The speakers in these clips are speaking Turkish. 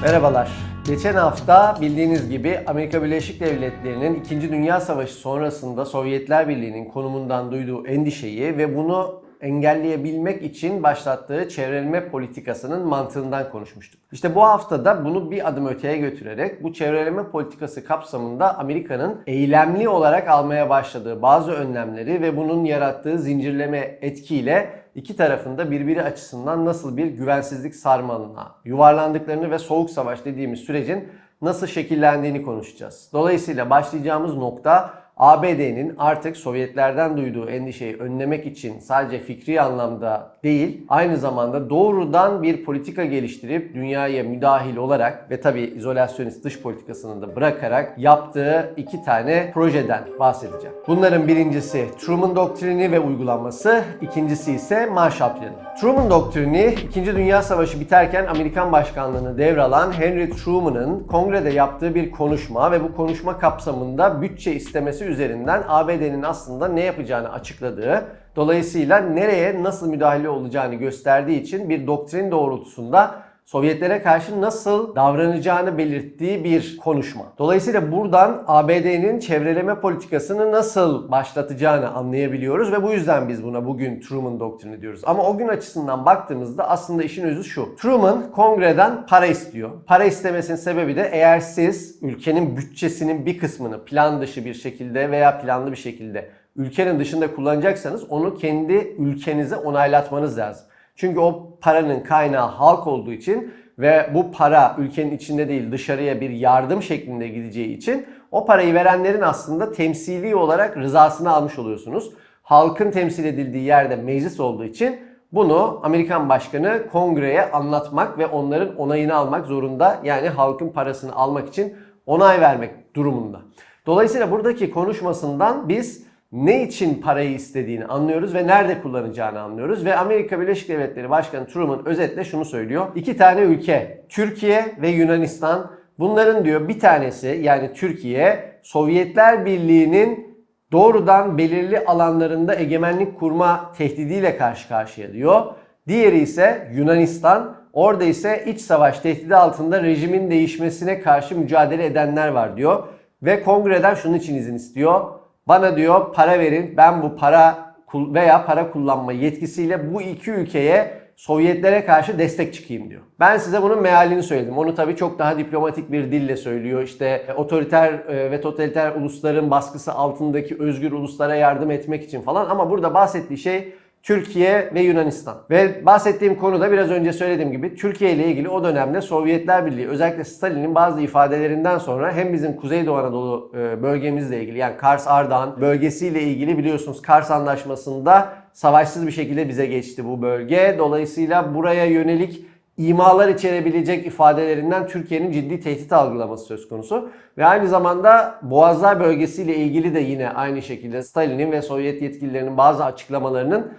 Merhabalar. Geçen hafta bildiğiniz gibi Amerika Birleşik Devletleri'nin 2. Dünya Savaşı sonrasında Sovyetler Birliği'nin konumundan duyduğu endişeyi ve bunu engelleyebilmek için başlattığı çevreleme politikasının mantığından konuşmuştuk. İşte bu hafta da bunu bir adım öteye götürerek bu çevreleme politikası kapsamında Amerika'nın eylemli olarak almaya başladığı bazı önlemleri ve bunun yarattığı zincirleme etkiyle iki tarafında birbiri açısından nasıl bir güvensizlik sarmalına yuvarlandıklarını ve soğuk savaş dediğimiz sürecin nasıl şekillendiğini konuşacağız. Dolayısıyla başlayacağımız nokta ABD'nin artık Sovyetlerden duyduğu endişeyi önlemek için sadece fikri anlamda değil, aynı zamanda doğrudan bir politika geliştirip dünyaya müdahil olarak ve tabii izolasyonist dış politikasını da bırakarak yaptığı iki tane projeden bahsedeceğim. Bunların birincisi Truman Doktrini ve uygulanması, ikincisi ise Marshall Planı. Truman Doktrini, 2. Dünya Savaşı biterken Amerikan başkanlığını devralan Henry Truman'ın kongrede yaptığı bir konuşma ve bu konuşma kapsamında bütçe istemesi üzerinden ABD'nin aslında ne yapacağını açıkladığı, dolayısıyla nereye nasıl müdahale olacağını gösterdiği için bir doktrin doğrultusunda Sovyetlere karşı nasıl davranacağını belirttiği bir konuşma. Dolayısıyla buradan ABD'nin çevreleme politikasını nasıl başlatacağını anlayabiliyoruz ve bu yüzden biz buna bugün Truman Doktrini diyoruz. Ama o gün açısından baktığımızda aslında işin özü şu. Truman kongreden para istiyor. Para istemesinin sebebi de eğer siz ülkenin bütçesinin bir kısmını plan dışı bir şekilde veya planlı bir şekilde ülkenin dışında kullanacaksanız onu kendi ülkenize onaylatmanız lazım. Çünkü o paranın kaynağı halk olduğu için ve bu para ülkenin içinde değil dışarıya bir yardım şeklinde gideceği için o parayı verenlerin aslında temsili olarak rızasını almış oluyorsunuz. Halkın temsil edildiği yerde meclis olduğu için bunu Amerikan başkanı kongreye anlatmak ve onların onayını almak zorunda. Yani halkın parasını almak için onay vermek durumunda. Dolayısıyla buradaki konuşmasından biz ne için parayı istediğini anlıyoruz ve nerede kullanacağını anlıyoruz. Ve Amerika Birleşik Devletleri Başkanı Truman özetle şunu söylüyor. İki tane ülke, Türkiye ve Yunanistan. Bunların diyor bir tanesi, yani Türkiye, Sovyetler Birliği'nin doğrudan belirli alanlarında egemenlik kurma tehdidiyle karşı karşıya diyor. Diğeri ise Yunanistan. Orada ise iç savaş tehdidi altında rejimin değişmesine karşı mücadele edenler var diyor. Ve kongreden şunun için izin istiyor. Bana diyor para verin, ben bu para veya para kullanma yetkisiyle bu iki ülkeye Sovyetlere karşı destek çıkayım diyor. Ben size bunun mealini söyledim. Onu tabii çok daha diplomatik bir dille söylüyor. İşte otoriter ve totaliter ulusların baskısı altındaki özgür uluslara yardım etmek için falan. Ama burada bahsettiği şey Türkiye ve Yunanistan. Ve bahsettiğim konuda biraz önce söylediğim gibi Türkiye ile ilgili o dönemde Sovyetler Birliği, özellikle Stalin'in bazı ifadelerinden sonra hem bizim Kuzeydoğu Anadolu bölgemizle ilgili, yani Kars-Ardahan bölgesiyle ilgili biliyorsunuz Kars Anlaşması'nda savaşsız bir şekilde bize geçti bu bölge. Dolayısıyla buraya yönelik imalar içerebilecek ifadelerinden Türkiye'nin ciddi tehdit algılaması söz konusu. Ve aynı zamanda Boğazlar bölgesiyle ilgili de yine aynı şekilde Stalin'in ve Sovyet yetkililerinin bazı açıklamalarının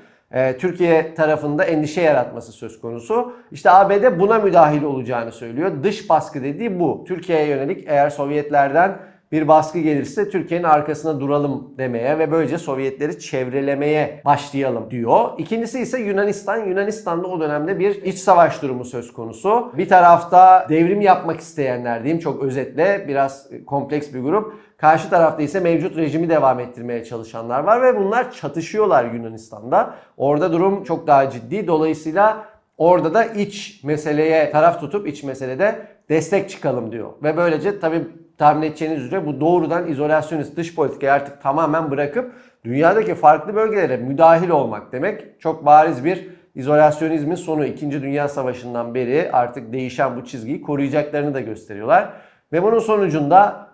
Türkiye tarafında endişe yaratması söz konusu. İşte ABD buna müdahil olacağını söylüyor. Dış baskı dediği bu. Türkiye'ye yönelik eğer Sovyetlerden bir baskı gelirse Türkiye'nin arkasına duralım demeye ve böylece Sovyetleri çevrelemeye başlayalım diyor. İkincisi ise Yunanistan. Yunanistan'da o dönemde bir iç savaş durumu söz konusu. Bir tarafta devrim yapmak isteyenler diyeyim, çok özetle biraz kompleks bir grup. Karşı tarafta ise mevcut rejimi devam ettirmeye çalışanlar var ve bunlar çatışıyorlar Yunanistan'da. Orada durum çok daha ciddi. Dolayısıyla orada da iç meseleye taraf tutup iç meselede destek çıkalım diyor. Ve böylece tabii tahmin edeceğiniz üzere bu doğrudan izolasyonist dış politikayı artık tamamen bırakıp dünyadaki farklı bölgelere müdahil olmak demek. Çok bariz bir izolasyonizmin sonu. 2. Dünya Savaşı'ndan beri artık değişen bu çizgiyi koruyacaklarını da gösteriyorlar. Ve bunun sonucunda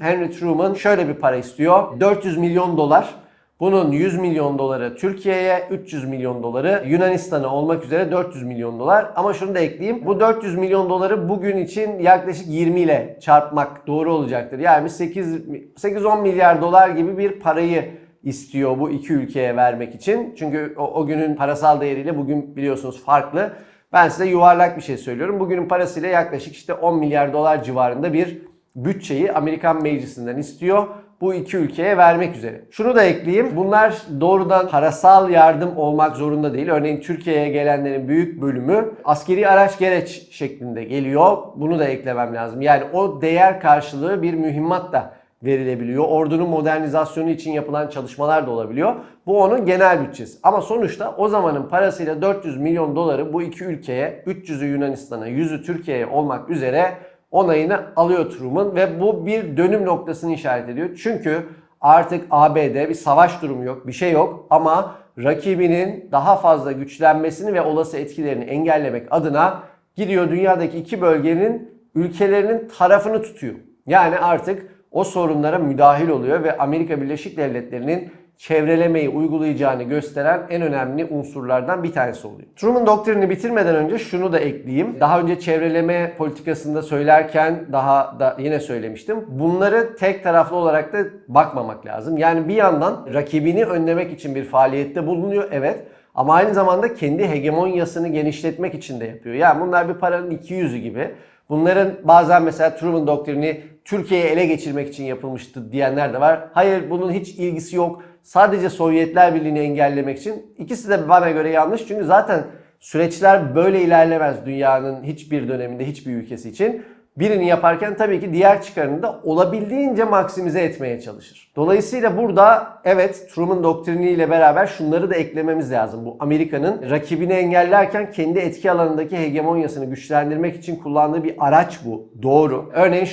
Henry Truman şöyle bir para istiyor. 400 milyon dolar. Bunun 100 milyon doları Türkiye'ye, 300 milyon doları Yunanistan'a olmak üzere 400 milyon dolar. Ama şunu da ekleyeyim. Bu 400 milyon doları bugün için yaklaşık 20 ile çarpmak doğru olacaktır. Yani 8-10 milyar dolar gibi bir parayı istiyor bu iki ülkeye vermek için. Çünkü o günün parasal değeriyle bugün biliyorsunuz farklı. Ben size yuvarlak bir şey söylüyorum. Bugünün parasıyla yaklaşık işte 10 milyar dolar civarında bir bütçeyi Amerikan Meclisi'nden istiyor. bu iki ülkeye vermek üzere. Şunu da ekleyeyim. Bunlar doğrudan parasal yardım olmak zorunda değil. Örneğin Türkiye'ye gelenlerin büyük bölümü askeri araç gereç şeklinde geliyor. Bunu da eklemem lazım. Yani o değer karşılığı bir mühimmat da verilebiliyor. Ordunun modernizasyonu için yapılan çalışmalar da olabiliyor. Bu onun genel bütçesi. Ama sonuçta o zamanın parasıyla 400 milyon doları bu iki ülkeye, 300'ü Yunanistan'a, 100'ü Türkiye'ye olmak üzere onayını alıyor Truman ve bu bir dönüm noktasını işaret ediyor. Çünkü artık ABD bir savaş durumu yok, bir şey yok ama rakibinin daha fazla güçlenmesini ve olası etkilerini engellemek adına gidiyor dünyadaki iki bölgenin ülkelerinin tarafını tutuyor. Yani artık o sorunlara müdahil oluyor ve Amerika Birleşik Devletleri'nin çevrelemeyi uygulayacağını gösteren en önemli unsurlardan bir tanesi oluyor. Truman doktrinini bitirmeden önce şunu da ekleyeyim. Daha önce çevreleme politikasında söylerken daha da yine söylemiştim. Bunları tek taraflı olarak da bakmamak lazım. Yani bir yandan rakibini önlemek için bir faaliyette bulunuyor, evet. Ama aynı zamanda kendi hegemonyasını genişletmek için de yapıyor. Yani bunlar bir paranın iki yüzü gibi. Bunların bazen mesela Truman doktrini Türkiye'yi ele geçirmek için yapılmıştı diyenler de var. Hayır, bunun hiç ilgisi yok. Sadece Sovyetler Birliği'ni engellemek için. İkisi de bana göre yanlış. Çünkü zaten süreçler böyle ilerlemez dünyanın hiçbir döneminde, hiçbir ülkesi için. Birini yaparken tabii ki diğer çıkarını da olabildiğince maksimize etmeye çalışır. Dolayısıyla burada evet Truman doktriniyle beraber şunları da eklememiz lazım. Bu Amerika'nın rakibini engellerken kendi etki alanındaki hegemonyasını güçlendirmek için kullandığı bir araç bu. Doğru. Örneğin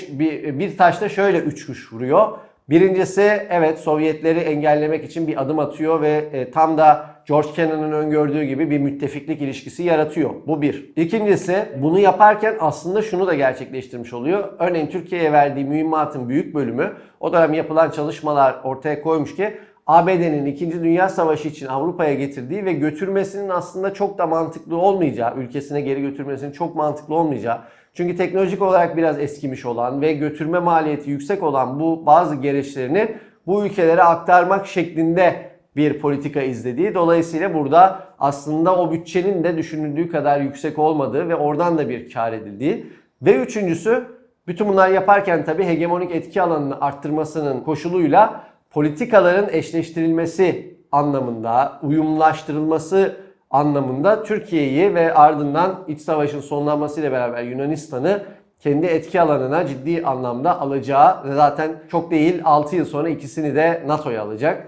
bir taşta şöyle 3 kuş vuruyor. Birincisi evet Sovyetleri engellemek için bir adım atıyor ve tam da George Kennan'ın öngördüğü gibi bir müttefiklik ilişkisi yaratıyor. Bu bir. İkincisi bunu yaparken aslında şunu da gerçekleştirmiş oluyor. Örneğin Türkiye'ye verdiği mühimmatın büyük bölümü o dönem yapılan çalışmalar ortaya koymuş ki ABD'nin 2. Dünya Savaşı için Avrupa'ya getirdiği ve götürmesinin aslında çok da mantıklı olmayacağı, ülkesine geri götürmesinin çok mantıklı olmayacağı. Çünkü teknolojik olarak biraz eskimiş olan ve götürme maliyeti yüksek olan bu bazı gereçlerini bu ülkelere aktarmak şeklinde bir politika izlediği. Dolayısıyla burada aslında o bütçenin de düşünüldüğü kadar yüksek olmadığı ve oradan da bir kar edildiği. Ve üçüncüsü bütün bunlar yaparken tabii hegemonik etki alanını arttırmasının koşuluyla politikaların eşleştirilmesi anlamında, uyumlaştırılması anlamında Türkiye'yi ve ardından iç savaşın sonlanmasıyla beraber Yunanistan'ı kendi etki alanına ciddi anlamda alacağı, zaten çok değil 6 yıl sonra ikisini de NATO'ya alacak.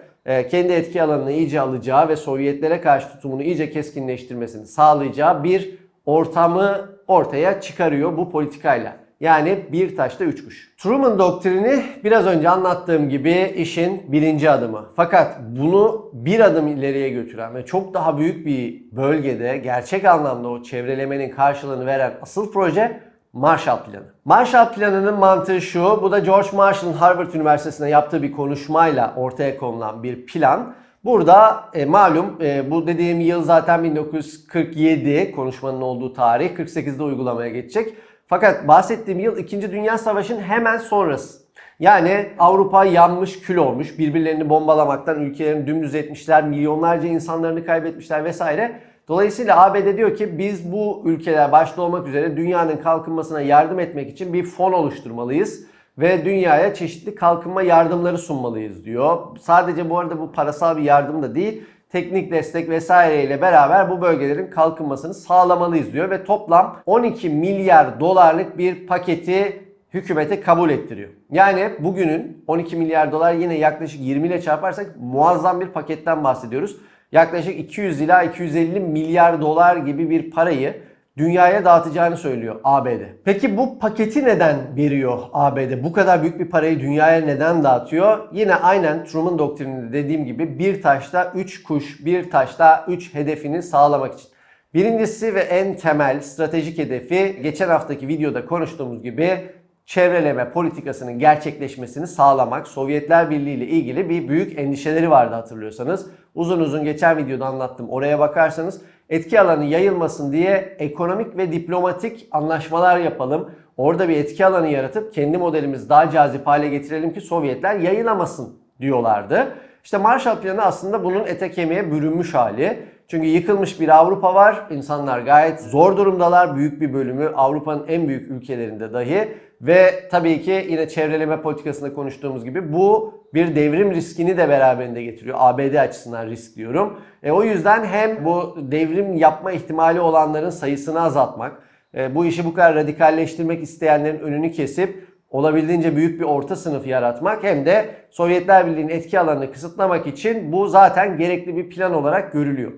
Kendi etki alanını iyice alacağı ve Sovyetlere karşı tutumunu iyice keskinleştirmesini sağlayacağı bir ortamı ortaya çıkarıyor bu politikayla. Yani bir taşta üç kuş. Truman doktrini biraz önce anlattığım gibi işin birinci adımı. Fakat bunu bir adım ileriye götüren ve çok daha büyük bir bölgede gerçek anlamda o çevrelemenin karşılığını veren asıl proje Marshall Planı. Marshall Planı'nın mantığı şu, bu da George Marshall'ın Harvard Üniversitesi'nde yaptığı bir konuşmayla ortaya konulan bir plan. Burada malum bu dediğim yıl zaten 1947 konuşmanın olduğu tarih, 48'de uygulamaya geçecek. Fakat bahsettiğim yıl 2. Dünya Savaşı'nın hemen sonrası. Yani Avrupa yanmış, kül olmuş, birbirlerini bombalamaktan ülkelerini dümdüz etmişler, milyonlarca insanlarını kaybetmişler vesaire. Dolayısıyla ABD diyor ki biz bu ülkeler başta olmak üzere dünyanın kalkınmasına yardım etmek için bir fon oluşturmalıyız. Ve dünyaya çeşitli kalkınma yardımları sunmalıyız diyor. Sadece bu arada bu parasal bir yardım da değil, teknik destek vesaireyle beraber bu bölgelerin kalkınmasını sağlamalıyız diyor. Ve toplam 12 milyar dolarlık bir paketi hükümete kabul ettiriyor. Yani bugünün 12 milyar dolar yine yaklaşık 20 ile çarparsak muazzam bir paketten bahsediyoruz. Yaklaşık 200 ila 250 milyar dolar gibi bir parayı dünyaya dağıtacağını söylüyor ABD. Peki bu paketi neden veriyor ABD? Bu kadar büyük bir parayı dünyaya neden dağıtıyor? Yine aynen Truman doktrininde dediğim gibi bir taşta 3 kuş, bir taşta 3 hedefini sağlamak için. Birincisi ve en temel stratejik hedefi geçen haftaki videoda konuştuğumuz gibi çevreleme politikasının gerçekleşmesini sağlamak. Sovyetler Birliği ile ilgili bir büyük endişeleri vardı hatırlıyorsanız. Uzun uzun geçen videoda anlattım. Oraya bakarsanız etki alanı yayılmasın diye ekonomik ve diplomatik anlaşmalar yapalım. Orada bir etki alanı yaratıp kendi modelimizi daha cazip hale getirelim ki Sovyetler yayılamasın diyorlardı. İşte Marshall Planı aslında bunun ete kemiğe bürünmüş hali. Çünkü yıkılmış bir Avrupa var. İnsanlar gayet zor durumdalar. Büyük bir bölümü Avrupa'nın en büyük ülkelerinde dahi. Ve tabii ki yine çevreleme politikasında konuştuğumuz gibi bu bir devrim riskini de beraberinde getiriyor. ABD açısından risk diyorum. O yüzden hem bu devrim yapma ihtimali olanların sayısını azaltmak, bu işi bu kadar radikalleştirmek isteyenlerin önünü kesip olabildiğince büyük bir orta sınıf yaratmak hem de Sovyetler Birliği'nin etki alanını kısıtlamak için bu zaten gerekli bir plan olarak görülüyor.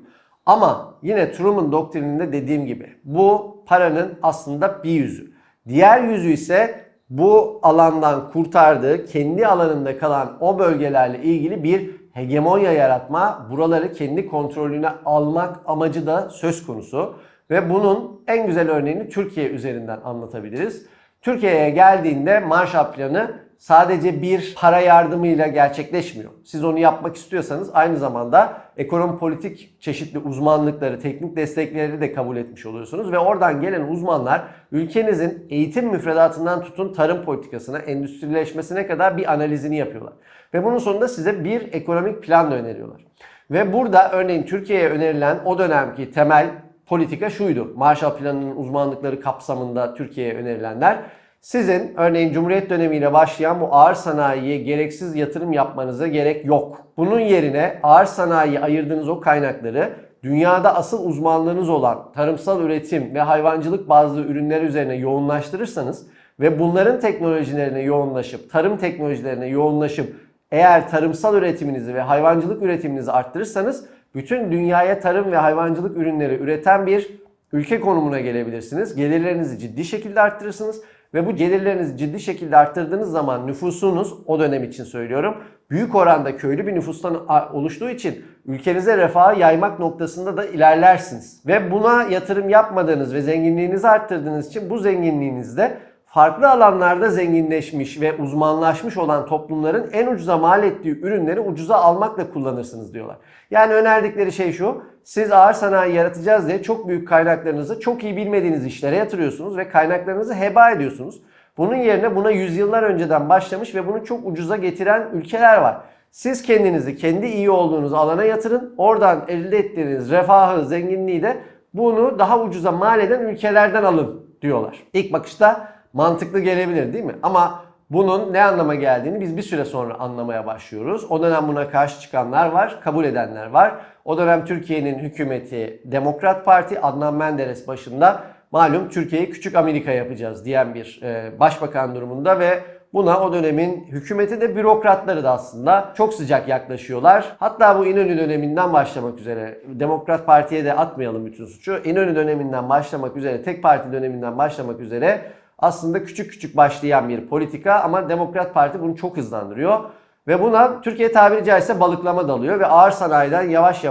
Ama yine Truman doktrininde dediğim gibi bu paranın aslında bir yüzü. Diğer yüzü ise bu alandan kurtardığı, kendi alanında kalan o bölgelerle ilgili bir hegemonya yaratma, buraları kendi kontrolüne almak amacı da söz konusu. Ve bunun en güzel örneğini Türkiye üzerinden anlatabiliriz. Türkiye'ye geldiğinde Marshall Planı sadece bir para yardımıyla gerçekleşmiyor. Siz onu yapmak istiyorsanız aynı zamanda ekonomi politik çeşitli uzmanlıkları, teknik destekleri de kabul etmiş oluyorsunuz. Ve oradan gelen uzmanlar ülkenizin eğitim müfredatından tutun tarım politikasına, endüstrileşmesine kadar bir analizini yapıyorlar. Ve bunun sonunda size bir ekonomik plan da öneriyorlar. Ve burada örneğin Türkiye'ye önerilen o dönemki temel politika şuydu. Marshall Planı'nın uzmanlıkları kapsamında Türkiye'ye önerilenler. Sizin örneğin Cumhuriyet dönemiyle başlayan bu ağır sanayiye gereksiz yatırım yapmanıza gerek yok. Bunun yerine ağır sanayiye ayırdığınız o kaynakları dünyada asıl uzmanlığınız olan tarımsal üretim ve hayvancılık bazlı ürünler üzerine yoğunlaştırırsanız ve bunların teknolojilerine yoğunlaşıp, tarım teknolojilerine yoğunlaşıp eğer tarımsal üretiminizi ve hayvancılık üretiminizi arttırırsanız bütün dünyaya tarım ve hayvancılık ürünleri üreten bir ülke konumuna gelebilirsiniz. Gelirlerinizi ciddi şekilde arttırırsınız ve bu gelirlerinizi ciddi şekilde arttırdığınız zaman nüfusunuz, o dönem için söylüyorum, büyük oranda köylü bir nüfustan oluştuğu için ülkenize refahı yaymak noktasında da ilerlersiniz. Ve buna yatırım yapmadığınız ve zenginliğinizi arttırdığınız için bu zenginliğinizde farklı alanlarda zenginleşmiş ve uzmanlaşmış olan toplumların en ucuza mal ettiği ürünleri ucuza almakla kullanırsınız diyorlar. Yani önerdikleri şey şu: siz ağır sanayi yaratacağız diye çok büyük kaynaklarınızı çok iyi bilmediğiniz işlere yatırıyorsunuz ve kaynaklarınızı heba ediyorsunuz. Bunun yerine buna yüzyıllar önceden başlamış ve bunu çok ucuza getiren ülkeler var. Siz kendinizi kendi iyi olduğunuz alana yatırın. Oradan elde ettiğiniz refahı, zenginliği de bunu daha ucuza mal eden ülkelerden alın diyorlar. İlk bakışta mantıklı gelebilir değil mi? Ama bunun ne anlama geldiğini biz bir süre sonra anlamaya başlıyoruz. O dönem buna karşı çıkanlar var, kabul edenler var. O dönem Türkiye'nin hükümeti Demokrat Parti, Adnan Menderes başında malum Türkiye'yi küçük Amerika yapacağız diyen bir başbakan durumunda ve buna o dönemin hükümeti de bürokratları da aslında çok sıcak yaklaşıyorlar. Hatta bu İnönü döneminden başlamak üzere, Demokrat Parti'ye de atmayalım bütün suçu, İnönü döneminden başlamak üzere, tek parti döneminden başlamak üzere aslında küçük küçük başlayan bir politika ama Demokrat Parti bunu çok hızlandırıyor. Ve buna Türkiye tabiri caizse balıklama dalıyor ve ağır sanayiden yavaş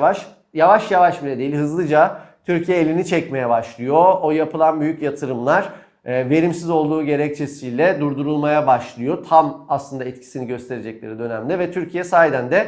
yavaş bile değil hızlıca Türkiye elini çekmeye başlıyor. O yapılan büyük yatırımlar verimsiz olduğu gerekçesiyle durdurulmaya başlıyor. Tam aslında etkisini gösterecekleri dönemde ve Türkiye sahiden de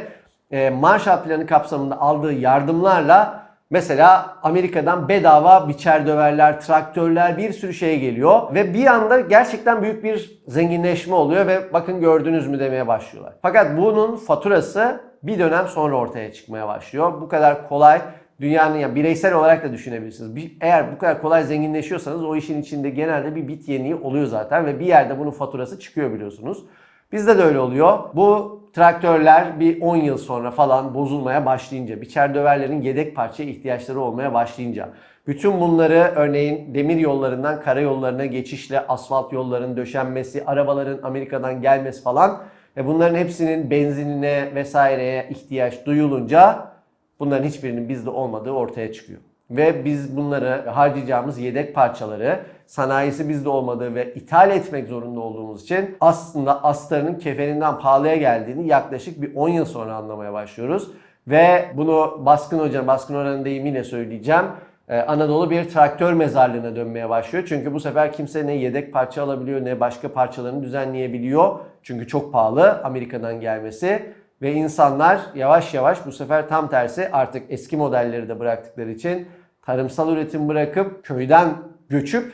Marshall Planı kapsamında aldığı yardımlarla mesela Amerika'dan bedava biçer döverler, traktörler, bir sürü şey geliyor. Ve bir anda gerçekten büyük bir zenginleşme oluyor ve bakın gördünüz mü demeye başlıyorlar. Fakat bunun faturası bir dönem sonra ortaya çıkmaya başlıyor. Bu kadar kolay dünyanın, ya bireysel olarak da düşünebilirsiniz. Eğer bu kadar kolay zenginleşiyorsanız o işin içinde genelde bir bit yeniği oluyor zaten ve bir yerde bunun faturası çıkıyor biliyorsunuz. Bizde de öyle oluyor. Bu traktörler bir 10 yıl sonra falan bozulmaya başlayınca, biçer döverlerin yedek parçaya ihtiyaçları olmaya başlayınca, bütün bunları örneğin demir yollarından karayollarına geçişle asfalt yolların döşenmesi, arabaların Amerika'dan gelmesi falan ve bunların hepsinin benzinine vesaireye ihtiyaç duyulunca bunların hiçbirinin bizde olmadığı ortaya çıkıyor. Ve biz bunları harcayacağımız yedek parçaları sanayisi bizde olmadığı ve ithal etmek zorunda olduğumuz için aslında astarının kefeninden pahalıya geldiğini yaklaşık bir 10 yıl sonra anlamaya başlıyoruz. Ve bunu Baskın Hoca'nın deyimiyle söyleyeceğim. Anadolu bir traktör mezarlığına dönmeye başlıyor. Çünkü bu sefer kimse ne yedek parça alabiliyor ne başka parçalarını düzenleyebiliyor. Çünkü çok pahalı Amerika'dan gelmesi. Ve insanlar yavaş yavaş bu sefer tam tersi artık eski modelleri de bıraktıkları için tarımsal üretim bırakıp köyden göçüp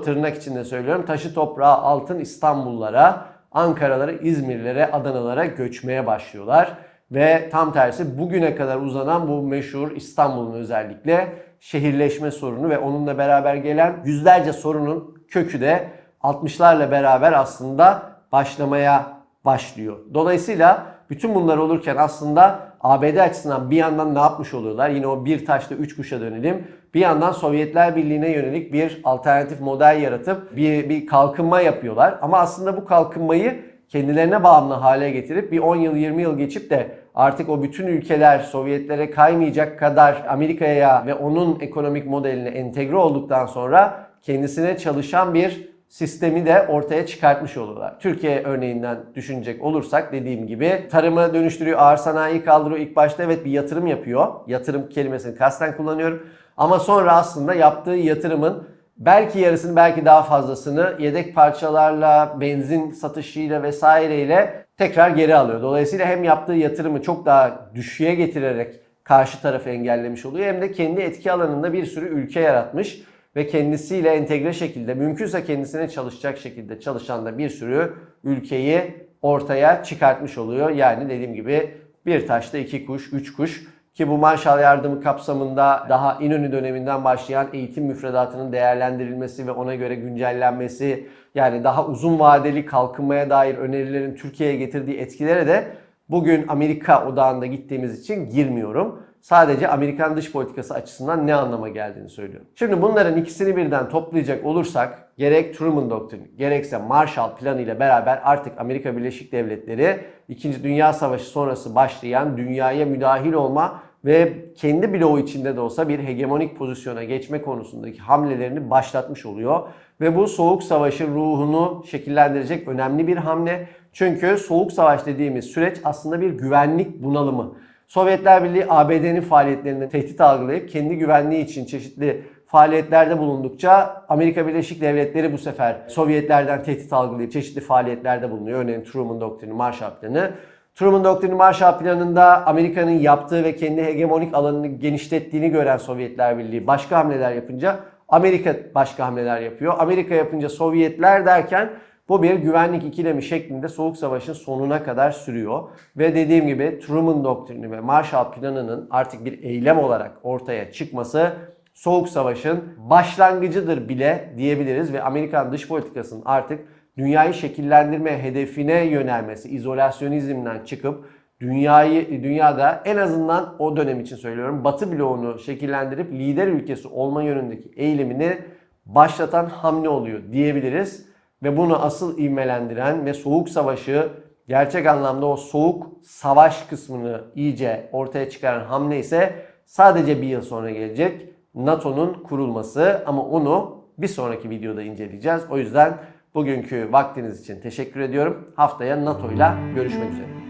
tırnak içinde söylüyorum, taşı toprağı altın İstanbullara, Ankaralara, İzmirlere, Adanalara göçmeye başlıyorlar. Ve tam tersi bugüne kadar uzanan bu meşhur İstanbul'un özellikle şehirleşme sorunu ve onunla beraber gelen yüzlerce sorunun kökü de 60'larla beraber aslında başlamaya başlıyor. Dolayısıyla bütün bunlar olurken aslında ABD açısından bir yandan ne yapmış oluyorlar? Yine o bir taşla üç kuşa dönelim. Bir yandan Sovyetler Birliği'ne yönelik bir alternatif model yaratıp bir kalkınma yapıyorlar. Ama aslında bu kalkınmayı kendilerine bağımlı hale getirip bir 10 yıl 20 yıl geçip de artık o bütün ülkeler Sovyetlere kaymayacak kadar Amerika'ya ve onun ekonomik modeline entegre olduktan sonra kendisine çalışan bir sistemi de ortaya çıkartmış oluyorlar. Türkiye örneğinden düşünecek olursak dediğim gibi tarımı dönüştürüyor, ağır sanayiyi kaldırıyor. İlk başta evet bir yatırım yapıyor. Yatırım kelimesini kasten kullanıyorum. Ama sonra aslında yaptığı yatırımın belki yarısını belki daha fazlasını yedek parçalarla, benzin satışıyla vesaireyle tekrar geri alıyor. Dolayısıyla hem yaptığı yatırımı çok daha düşüğe getirerek karşı tarafı engellemiş oluyor hem de kendi etki alanında bir sürü ülke yaratmış ve kendisiyle entegre şekilde mümkünse kendisine çalışacak şekilde çalışan da bir sürü ülkeyi ortaya çıkartmış oluyor. Yani dediğim gibi bir taşla iki kuş, üç kuş. Ki bu Marshall Yardımı kapsamında daha İnönü döneminden başlayan eğitim müfredatının değerlendirilmesi ve ona göre güncellenmesi, yani daha uzun vadeli kalkınmaya dair önerilerin Türkiye'ye getirdiği etkilere de bugün Amerika odağında gittiğimiz için girmiyorum. Sadece Amerikan dış politikası açısından ne anlama geldiğini söylüyorum. Şimdi bunların ikisini birden toplayacak olursak gerek Truman Doktrini gerekse Marshall Planı ile beraber artık Amerika Birleşik Devletleri 2. Dünya Savaşı sonrası başlayan dünyaya müdahil olma ve kendi bloğu içinde de olsa bir hegemonik pozisyona geçme konusundaki hamlelerini başlatmış oluyor. Ve bu Soğuk Savaş'ın ruhunu şekillendirecek önemli bir hamle. Çünkü Soğuk Savaş dediğimiz süreç aslında bir güvenlik bunalımı. Sovyetler Birliği ABD'nin faaliyetlerini tehdit algılayıp kendi güvenliği için çeşitli faaliyetlerde bulundukça Amerika Birleşik Devletleri bu sefer Sovyetlerden tehdit algılayıp çeşitli faaliyetlerde bulunuyor. Örneğin Truman Doktrini, Marshall Planı. Truman Doktrini, Marshall Planı'nda Amerika'nın yaptığı ve kendi hegemonik alanını genişlettiğini gören Sovyetler Birliği başka hamleler yapınca Amerika başka hamleler yapıyor. Amerika yapınca Sovyetler derken bu bir güvenlik ikilemi şeklinde Soğuk Savaş'ın sonuna kadar sürüyor. Ve dediğim gibi Truman Doktrini ve Marshall Planı'nın artık bir eylem olarak ortaya çıkması Soğuk Savaş'ın başlangıcıdır bile diyebiliriz. Ve Amerikan dış politikasının artık dünyayı şekillendirme hedefine yönelmesi, izolasyonizmden çıkıp dünyada en azından o dönem için söylüyorum Batı bloğunu şekillendirip lider ülkesi olma yönündeki eğilimini başlatan hamle oluyor diyebiliriz. Ve bunu asıl ivmelendiren ve Soğuk Savaş'ı gerçek anlamda o soğuk savaş kısmını iyice ortaya çıkaran hamle ise sadece bir yıl sonra gelecek NATO'nun kurulması. Ama onu bir sonraki videoda inceleyeceğiz. O yüzden bugünkü vaktiniz için teşekkür ediyorum. Haftaya NATO ile görüşmek üzere.